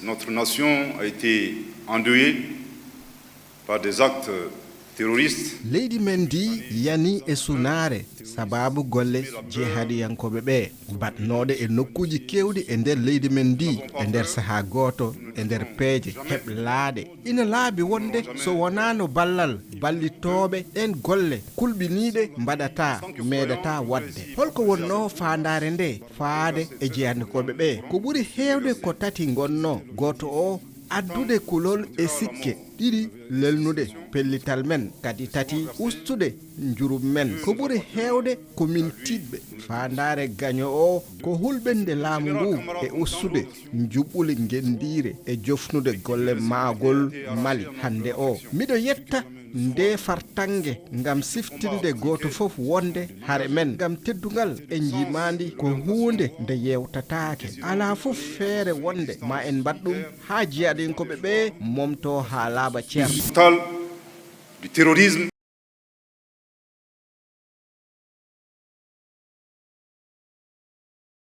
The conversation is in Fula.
notre nation a été endeuillée par des actes terroristes. Leydi men ndi yani e sunare sababu golle jihadiyankoɓe ɓe batnoɗe e nokkuji kewɗi e nder leydi men ndi e nder saha goto e nder peeje heɓlaaɗe ina laabi wonde so wonano ballal ballitoɓe ɗen golle kulɓiniɗe mbaɗata meɗata wadde holko wonno fandare nde faade e jeyandikoɓe ɓe ko ɓuuri hewde ko tati gonno goto o addude kulol e sikke ɗiɗi lelnude pellital men kadi tati ustude njurum men ko ɓuri hewde ko min tiɗɓe fandare gaño o ko hulɓende laamu ngu e ustude juɓɓuli gendire e jofnude golle maagol Mali hande o miɗo yetta nde fartange ngam siftinde goto fof wonde haare men ngam teddugal e jimandi ko hunde nde yewtatake ala fof feere wonde ma en mbaɗɗum ha jiyaɗinkoɓe ɓe momto ha laaɓa ceerno Du terrorisme